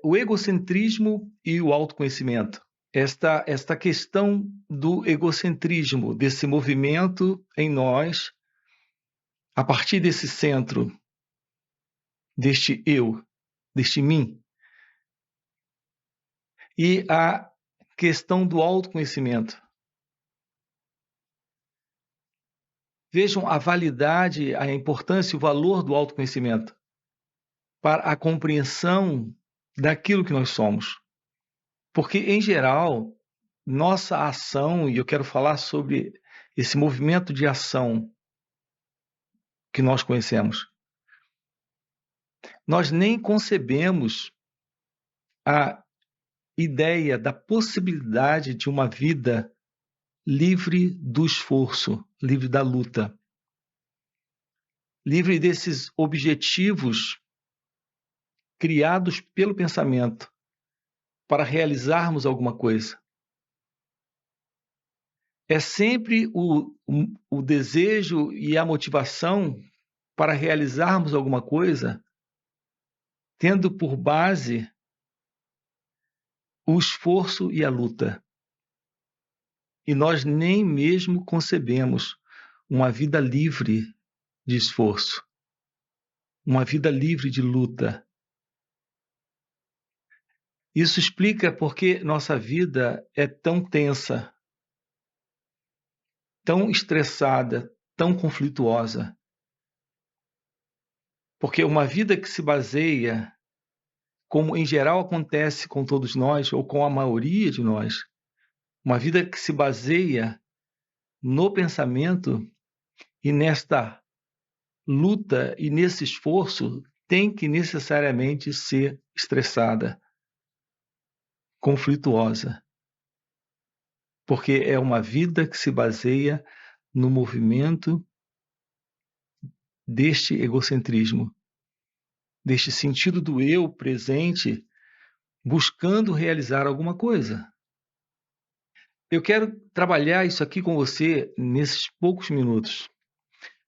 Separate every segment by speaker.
Speaker 1: o egocentrismo e o autoconhecimento. Esta questão do egocentrismo, desse movimento em nós, a partir desse centro, deste eu, deste mim, e a questão do autoconhecimento. Vejam a validade, a importância e o valor do autoconhecimento para a compreensão daquilo que nós somos. Porque, em geral, nossa ação, e eu quero falar sobre esse movimento de ação que nós conhecemos, nós nem concebemos a ideia da possibilidade de uma vida livre do esforço, livre da luta, livre desses objetivos criados pelo pensamento para realizarmos alguma coisa. É sempre o desejo e a motivação para realizarmos alguma coisa, tendo por base o esforço e a luta. E nós nem mesmo concebemos uma vida livre de esforço, uma vida livre de luta. Isso explica porque nossa vida é tão tensa, tão estressada, tão conflituosa. Porque uma vida que se baseia, como em geral acontece com todos nós, ou com a maioria de nós, uma vida que se baseia no pensamento e nesta luta e nesse esforço, tem que necessariamente ser estressada, conflituosa. Porque é uma vida que se baseia no movimento deste egocentrismo, deste sentido do eu presente, buscando realizar alguma coisa. Eu quero trabalhar isso aqui com você nesses poucos minutos.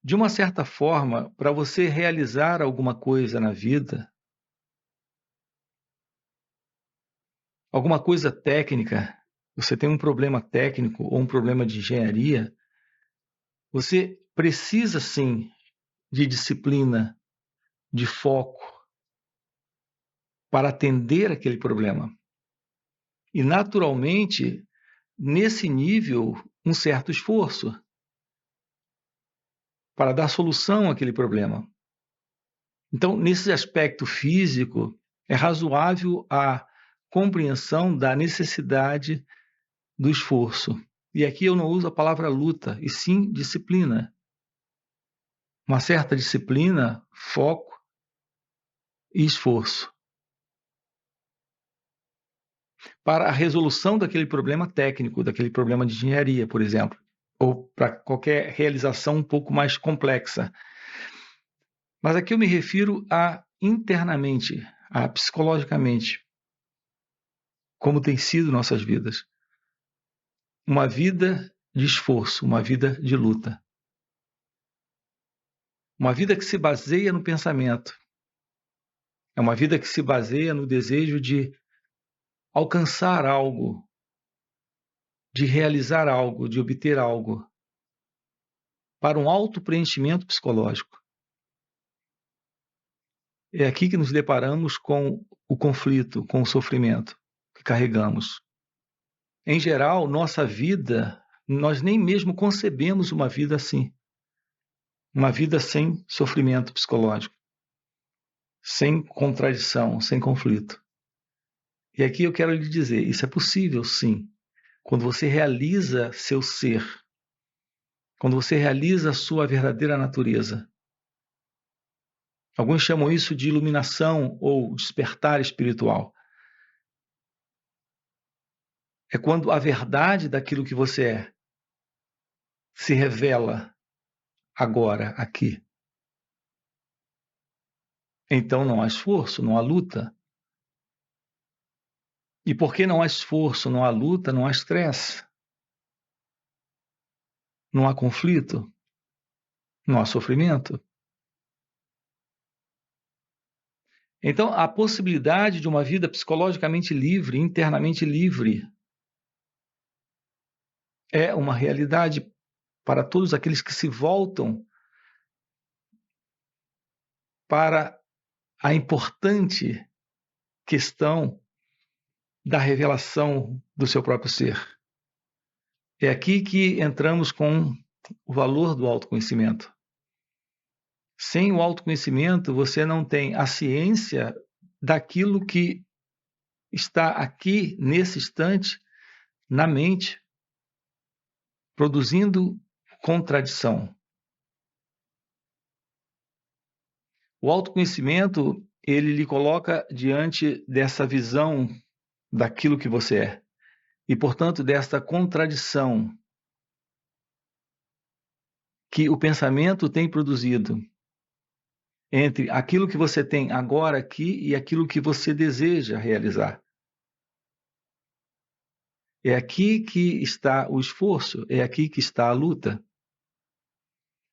Speaker 1: De uma certa forma, para você realizar alguma coisa na vida, alguma coisa técnica, você tem um problema técnico ou um problema de engenharia, você precisa sim de disciplina, de foco para atender aquele problema. E naturalmente, nesse nível, um certo esforço para dar solução àquele problema. Então, nesse aspecto físico, é razoável a compreensão da necessidade do esforço. E aqui eu não uso a palavra luta, e sim disciplina. Uma certa disciplina, foco e esforço para a resolução daquele problema técnico, daquele problema de engenharia, por exemplo, ou para qualquer realização um pouco mais complexa. Mas aqui eu me refiro a internamente, a psicologicamente, como tem sido nossas vidas. Uma vida de esforço, uma vida de luta. Uma vida que se baseia no pensamento. É uma vida que se baseia no desejo de alcançar algo, de realizar algo, de obter algo, para um autopreenchimento psicológico. É aqui que nos deparamos com o conflito, com o sofrimento que carregamos. Em geral, nossa vida, nós nem mesmo concebemos uma vida assim. Uma vida sem sofrimento psicológico, sem contradição, sem conflito. E aqui eu quero lhe dizer, isso é possível sim, quando você realiza seu ser, quando você realiza a sua verdadeira natureza. Alguns chamam isso de iluminação ou despertar espiritual. É quando a verdade daquilo que você é se revela agora, aqui. Então não há esforço, não há luta. E porque não há esforço, não há luta, não há estresse. Não há conflito, não há sofrimento. Então, a possibilidade de uma vida psicologicamente livre, internamente livre, é uma realidade para todos aqueles que se voltam para a importante questão da revelação do seu próprio ser. É aqui que entramos com o valor do autoconhecimento. Sem o autoconhecimento, você não tem a ciência daquilo que está aqui, nesse instante, na mente, produzindo contradição. O autoconhecimento, ele lhe coloca diante dessa visão daquilo que você é e, portanto, desta contradição que o pensamento tem produzido entre aquilo que você tem agora aqui e aquilo que você deseja realizar. É aqui que está o esforço, é aqui que está a luta.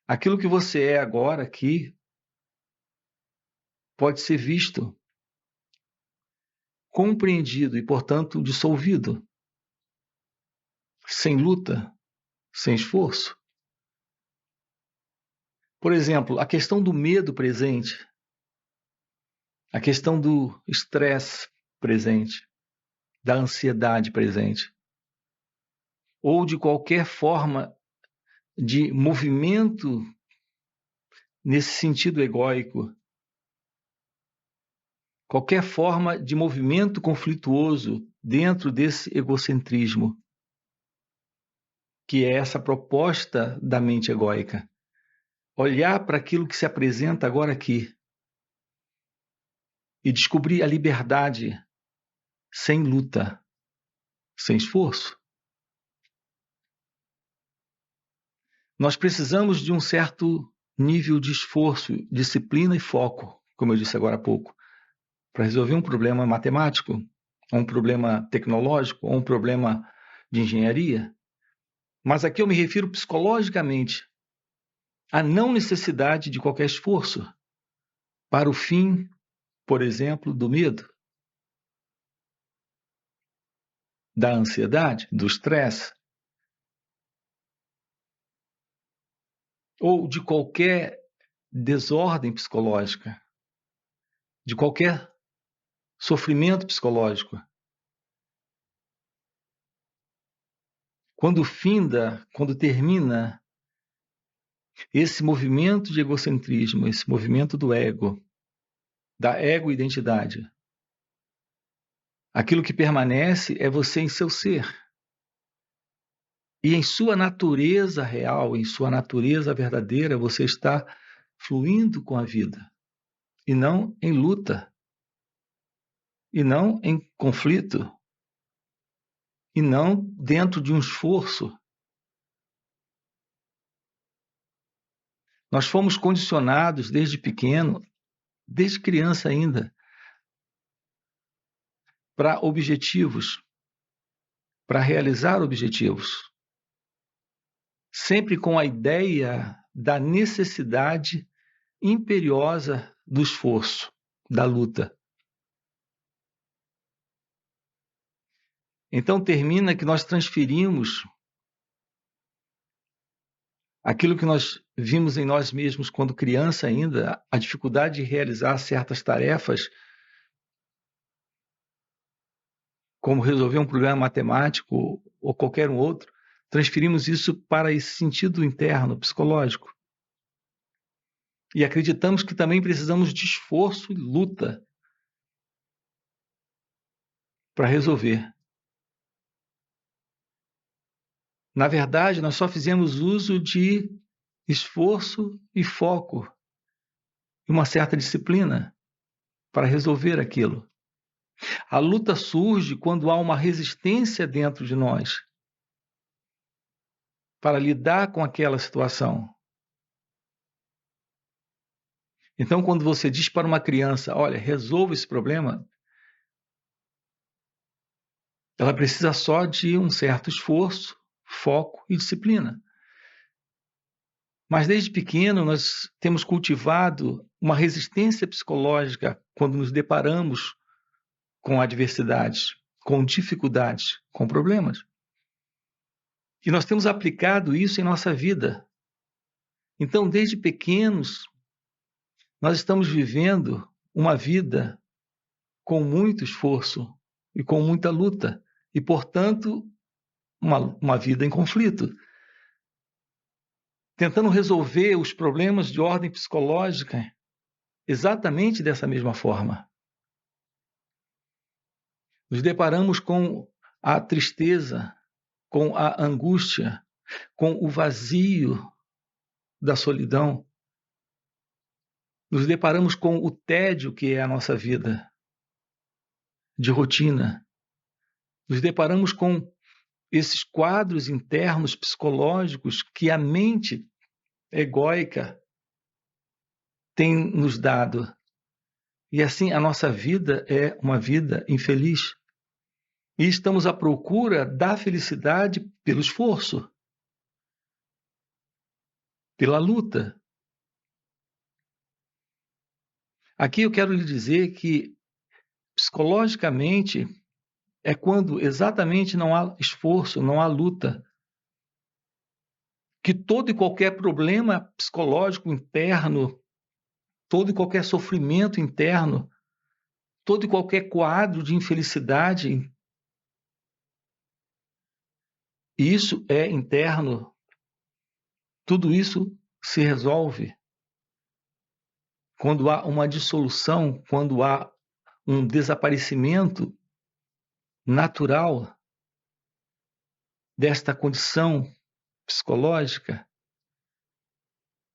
Speaker 1: Aquilo que você é agora aqui pode ser visto, compreendido e, portanto, dissolvido, sem luta, sem esforço. Por exemplo, a questão do medo presente, a questão do estresse presente, da ansiedade presente, ou de qualquer forma de movimento nesse sentido egóico, qualquer forma de movimento conflituoso dentro desse egocentrismo, que é essa proposta da mente egóica. Olhar para aquilo que se apresenta agora aqui e descobrir a liberdade sem luta, sem esforço. Nós precisamos de um certo nível de esforço, disciplina e foco, como eu disse agora há pouco, para resolver um problema matemático, ou um problema tecnológico, ou um problema de engenharia. Mas aqui eu me refiro psicologicamente à não necessidade de qualquer esforço para o fim, por exemplo, do medo, da ansiedade, do estresse, ou de qualquer desordem psicológica, de qualquer sofrimento psicológico. Quando finda, quando termina esse movimento de egocentrismo, esse movimento do ego, da ego-identidade, aquilo que permanece é você em seu ser. E em sua natureza real, em sua natureza verdadeira, você está fluindo com a vida, e não em luta, e não em conflito, e não dentro de um esforço. Nós fomos condicionados desde pequeno, desde criança ainda, para objetivos, para realizar objetivos. Sempre com a ideia da necessidade imperiosa do esforço, da luta. Então termina que nós transferimos aquilo que nós vimos em nós mesmos quando criança ainda, a dificuldade de realizar certas tarefas, como resolver um problema matemático ou qualquer um outro, transferimos isso para esse sentido interno, psicológico. E acreditamos que também precisamos de esforço e luta para resolver. Na verdade, nós só fizemos uso de esforço e foco e uma certa disciplina para resolver aquilo. A luta surge quando há uma resistência dentro de nós para lidar com aquela situação. Então, quando você diz para uma criança, olha, resolva esse problema, ela precisa só de um certo esforço, foco e disciplina. Mas desde pequeno nós temos cultivado uma resistência psicológica quando nos deparamos com adversidades, com dificuldades, com problemas. E nós temos aplicado isso em nossa vida. Então, desde pequenos, nós estamos vivendo uma vida com muito esforço e com muita luta, e, portanto, uma vida em conflito, tentando resolver os problemas de ordem psicológica exatamente dessa mesma forma. Nos deparamos com a tristeza, com a angústia, com o vazio da solidão. Nos deparamos com o tédio que é a nossa vida de rotina. Nos deparamos com esses quadros internos psicológicos que a mente egóica tem nos dado. E assim a nossa vida é uma vida infeliz. E estamos à procura da felicidade pelo esforço, pela luta. Aqui eu quero lhe dizer que, psicologicamente, é quando exatamente não há esforço, não há luta, que todo e qualquer problema psicológico interno, todo e qualquer sofrimento interno, todo e qualquer quadro de infelicidade, isso é interno, tudo isso se resolve quando há uma dissolução, quando há um desaparecimento natural desta condição psicológica,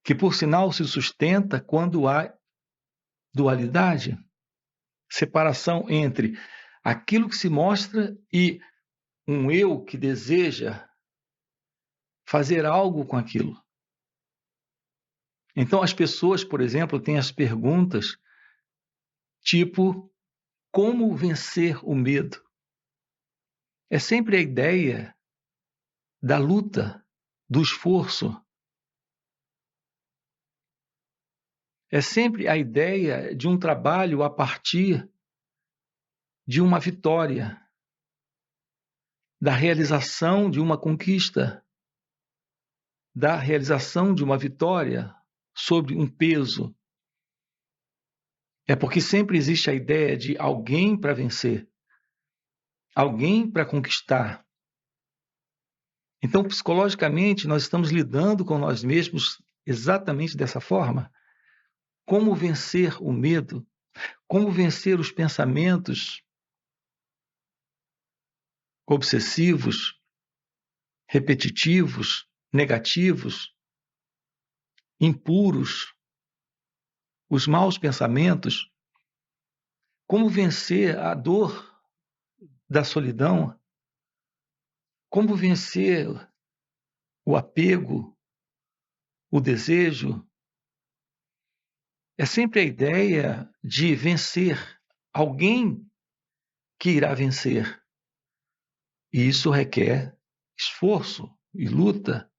Speaker 1: que por sinal se sustenta quando há dualidade, separação entre aquilo que se mostra e um eu que deseja fazer algo com aquilo. Então as pessoas, por exemplo, têm as perguntas tipo: como vencer o medo? É sempre a ideia da luta, do esforço. É sempre a ideia de um trabalho a partir de uma vitória, da realização de uma conquista, da realização de uma vitória sobre um peso. É porque sempre existe a ideia de alguém para vencer, alguém para conquistar. Então, psicologicamente, nós estamos lidando com nós mesmos exatamente dessa forma. Como vencer o medo? Como vencer os pensamentos obsessivos, repetitivos, negativos, impuros, os maus pensamentos? Como vencer a dor da solidão? Como vencer o apego, o desejo? É sempre a ideia de vencer, alguém que irá vencer. E isso requer esforço e luta.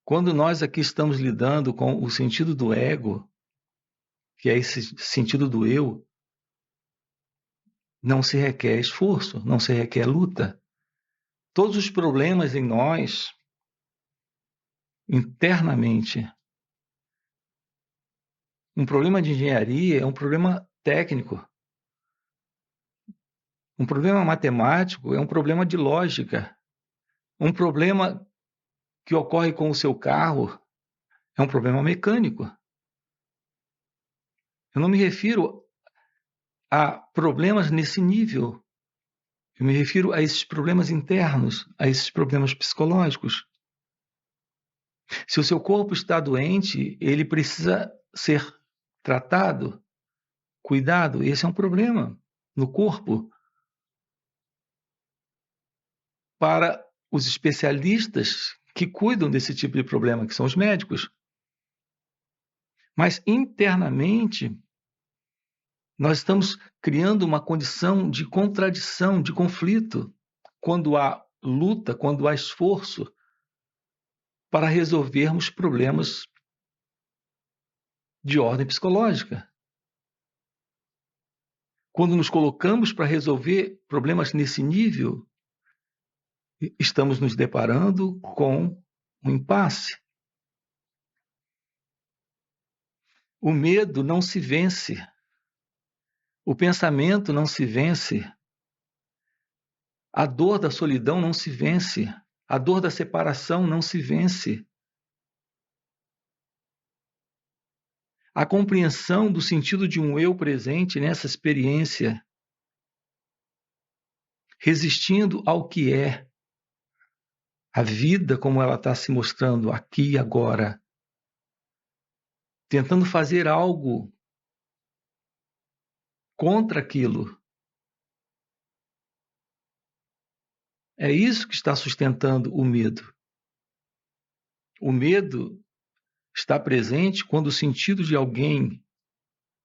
Speaker 1: Quando nós aqui estamos lidando com o sentido do ego, que é esse sentido do eu, não se requer esforço, não se requer luta. Todos os problemas em nós, internamente, um problema de engenharia é um problema técnico. Um problema matemático é um problema de lógica. Um problema que ocorre com o seu carro é um problema mecânico. Eu não me refiro a problemas nesse nível. Eu me refiro a esses problemas internos, a esses problemas psicológicos. Se o seu corpo está doente, ele precisa ser tratado, cuidado. Esse é um problema no corpo. Para os especialistas que cuidam desse tipo de problema, que são os médicos. Mas internamente, nós estamos criando uma condição de contradição, de conflito, quando há luta, quando há esforço para resolvermos problemas de ordem psicológica. Quando nos colocamos para resolver problemas nesse nível, estamos nos deparando com um impasse. O medo não se vence. O pensamento não se vence. A dor da solidão não se vence. A dor da separação não se vence. A compreensão do sentido de um eu presente nessa experiência, resistindo ao que é a vida como ela está se mostrando aqui e agora, tentando fazer algo contra aquilo. É isso que está sustentando o medo. O medo está presente quando o sentido de alguém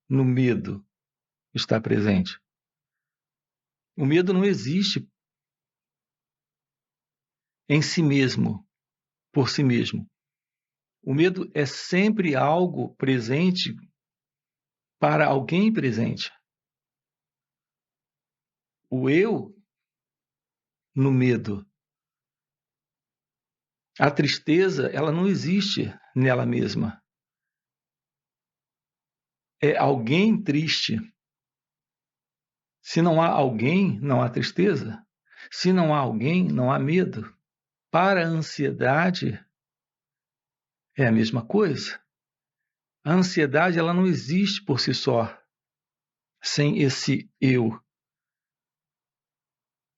Speaker 1: no medo está presente. O medo não existe em si mesmo, por si mesmo. O medo é sempre algo presente para alguém presente. O eu no medo. A tristeza, ela não existe nela mesma. É alguém triste. Se não há alguém, não há tristeza. Se não há alguém, não há medo. Para a ansiedade, é a mesma coisa. A ansiedade, ela não existe por si só, sem esse eu,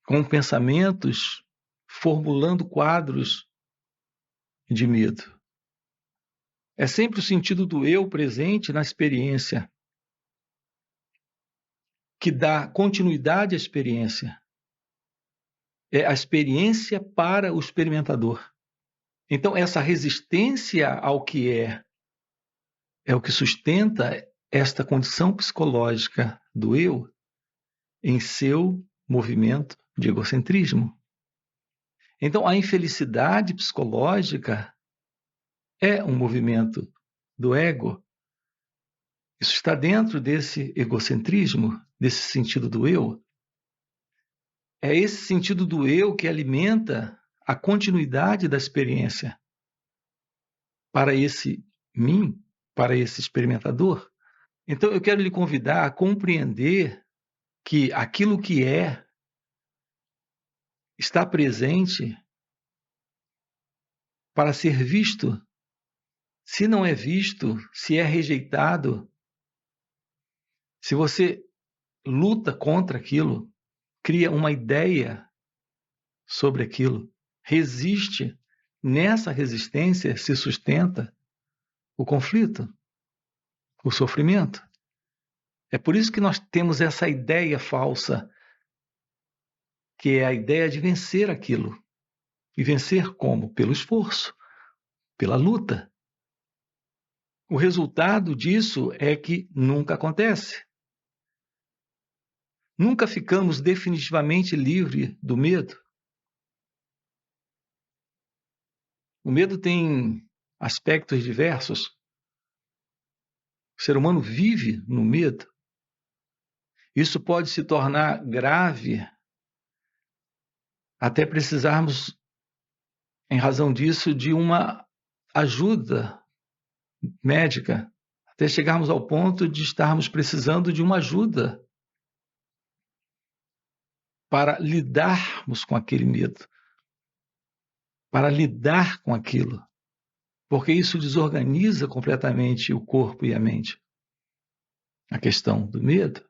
Speaker 1: com pensamentos formulando quadros de medo. É sempre o sentido do eu presente na experiência que dá continuidade à experiência. É a experiência para o experimentador. Então, essa resistência ao que é o que sustenta esta condição psicológica do eu em seu movimento de egocentrismo. Então, a infelicidade psicológica é um movimento do ego. Isso está dentro desse egocentrismo, desse sentido do eu. É esse sentido do eu que alimenta a continuidade da experiência para esse mim, para esse experimentador. Então, eu quero lhe convidar a compreender que aquilo que está presente para ser visto. Se não é visto, se é rejeitado, se você luta contra aquilo, cria uma ideia sobre aquilo, resiste, nessa resistência se sustenta o conflito, o sofrimento. É por isso que nós temos essa ideia falsa, que é a ideia de vencer aquilo. E vencer como? Pelo esforço, pela luta. O resultado disso é que nunca acontece. Nunca ficamos definitivamente livres do medo. O medo tem aspectos diversos. O ser humano vive no medo. Isso pode se tornar grave até precisarmos, em razão disso, de uma ajuda médica, até chegarmos ao ponto de estarmos precisando de uma ajuda para lidarmos com aquele medo, para lidar com aquilo, porque isso desorganiza completamente o corpo e a mente. A questão do medo.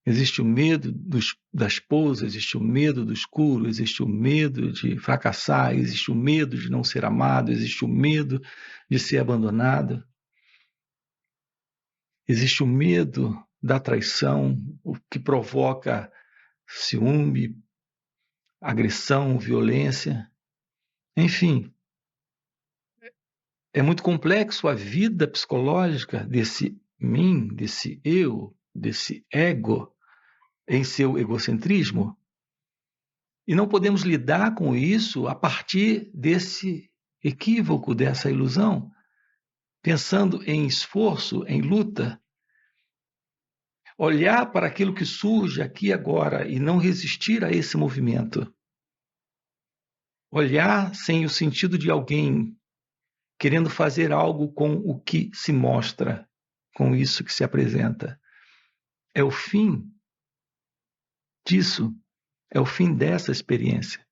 Speaker 1: Existe o medo da esposa, existe o medo do escuro, existe o medo de fracassar, existe o medo de não ser amado, existe o medo de ser abandonado, existe o medo da traição, o que provoca ciúme, agressão, violência. Enfim, é muito complexo a vida psicológica desse mim, desse eu, desse ego, em seu egocentrismo. E não podemos lidar com isso a partir desse equívoco, dessa ilusão, pensando em esforço, em luta. Olhar para aquilo que surge aqui agora e não resistir a esse movimento. Olhar sem o sentido de alguém querendo fazer algo com o que se mostra, com isso que se apresenta. É o fim disso, é o fim dessa experiência.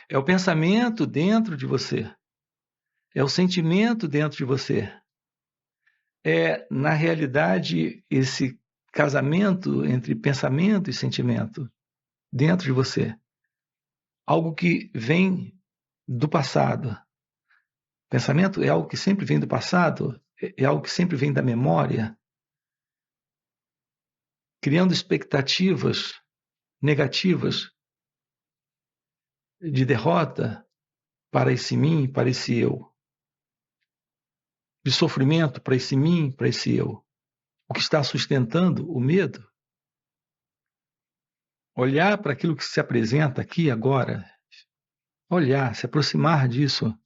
Speaker 1: É o pensamento dentro de você, é o sentimento dentro de você. É, na realidade, esse casamento entre pensamento e sentimento dentro de você. Algo que vem do passado. Pensamento é algo que sempre vem do passado, é algo que sempre vem da memória, criando expectativas negativas de derrota para esse mim, para esse eu, de sofrimento para esse mim, para esse eu. O que está sustentando o medo? Olhar para aquilo que se apresenta aqui agora, olhar, se aproximar disso,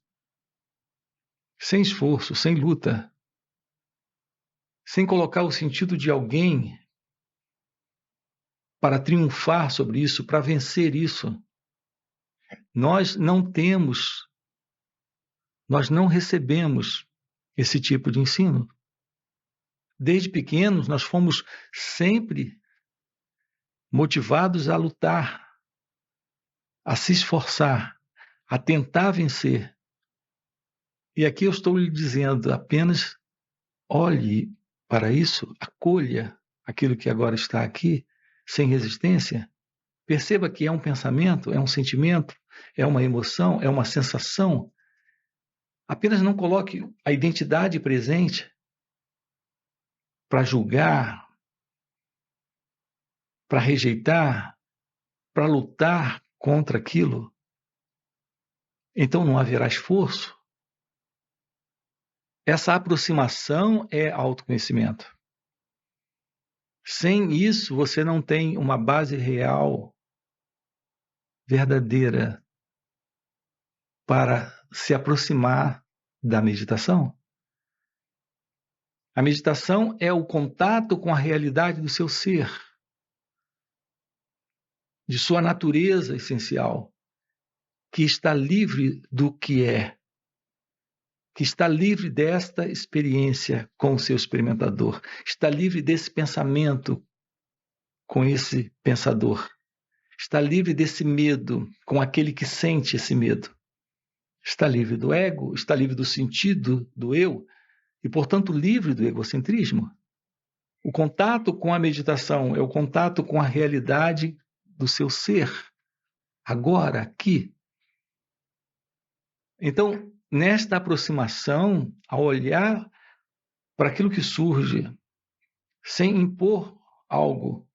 Speaker 1: sem esforço, sem luta, sem colocar o sentido de alguém para triunfar sobre isso, para vencer isso. Nós não recebemos esse tipo de ensino. Desde pequenos, nós fomos sempre motivados a lutar, a se esforçar, a tentar vencer. E aqui eu estou lhe dizendo, apenas olhe para isso, acolha aquilo que agora está aqui, sem resistência. Perceba que é um pensamento, é um sentimento, é uma emoção, é uma sensação. Apenas não coloque a identidade presente para julgar, para rejeitar, para lutar contra aquilo. Então não haverá esforço. Essa aproximação é autoconhecimento. Sem isso, você não tem uma base real, verdadeira, para se aproximar da meditação. A meditação é o contato com a realidade do seu ser, de sua natureza essencial, que está livre do que é, que está livre desta experiência com o seu experimentador, está livre desse pensamento com esse pensador, está livre desse medo com aquele que sente esse medo, está livre do ego, está livre do sentido do eu e, portanto, livre do egocentrismo. O contato com a meditação é o contato com a realidade do seu ser, agora, aqui. Então, nesta aproximação, ao olhar para aquilo que surge, sem impor algo,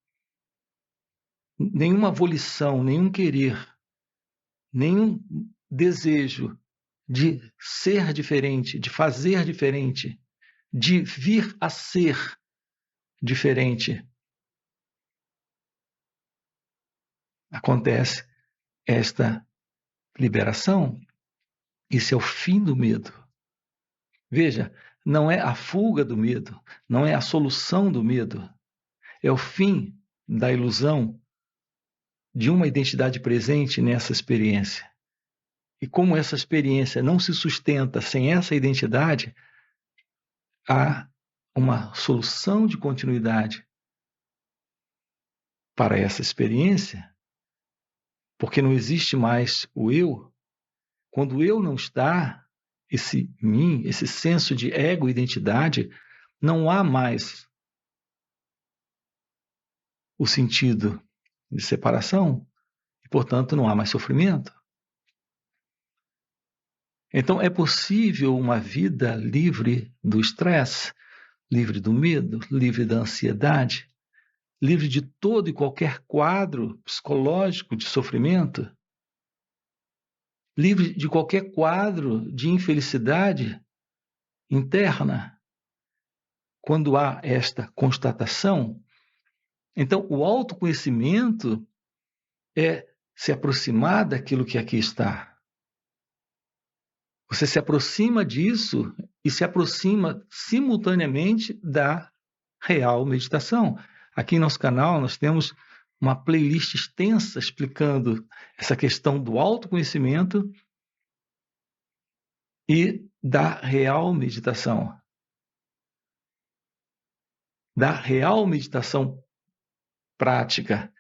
Speaker 1: nenhuma volição, nenhum querer, nenhum desejo de ser diferente, de fazer diferente, de vir a ser diferente, acontece esta liberação. Isso é o fim do medo. Veja, não é a fuga do medo, não é a solução do medo, é o fim da ilusão de uma identidade presente nessa experiência. E como essa experiência não se sustenta sem essa identidade, há uma solução de continuidade para essa experiência, porque não existe mais o eu. Quando o eu não está, esse mim, esse senso de ego-identidade, não há mais o sentido de separação e, portanto, não há mais sofrimento. Então, é possível uma vida livre do estresse, livre do medo, livre da ansiedade, livre de todo e qualquer quadro psicológico de sofrimento, livre de qualquer quadro de infelicidade interna. Quando há esta constatação, então o autoconhecimento é se aproximar daquilo que aqui está. Você se aproxima disso e se aproxima simultaneamente da real meditação. Aqui em nosso canal nós temos uma playlist extensa explicando essa questão do autoconhecimento e da real meditação. Da real meditação prática.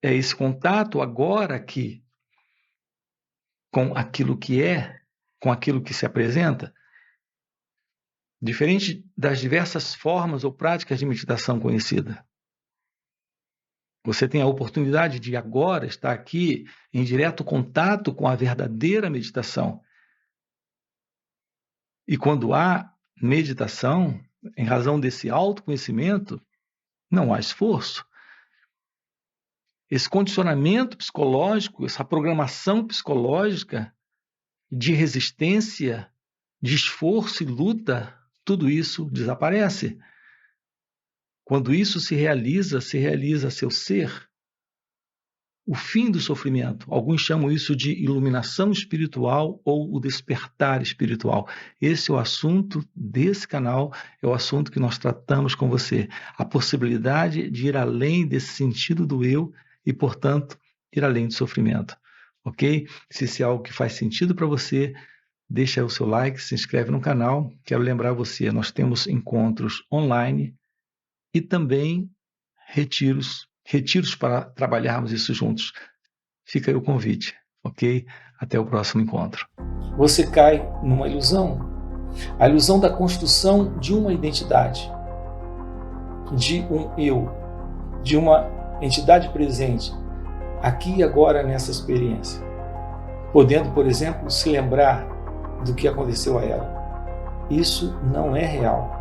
Speaker 1: É esse contato agora aqui com aquilo que é, com aquilo que se apresenta, diferente das diversas formas ou práticas de meditação conhecida. Você tem a oportunidade de agora estar aqui em direto contato com a verdadeira meditação. E quando há meditação, em razão desse autoconhecimento, não há esforço. Esse condicionamento psicológico, essa programação psicológica de resistência, de esforço e luta, tudo isso desaparece. Quando isso se realiza seu ser, o fim do sofrimento. Alguns chamam isso de iluminação espiritual ou o despertar espiritual. Esse é o assunto desse canal, é o assunto que nós tratamos com você. A possibilidade de ir além desse sentido do eu e, portanto, ir além do sofrimento. Ok? Se isso é algo que faz sentido para você, deixa o seu like, se inscreve no canal. Quero lembrar você, nós temos encontros online e também retiros para trabalharmos isso juntos. Fica aí o convite, ok? Até o próximo encontro. Você cai numa ilusão, a ilusão da construção de uma identidade, de um eu, de uma entidade presente, aqui e agora nessa experiência, podendo, por exemplo, se lembrar do que aconteceu a ela. Isso não é real.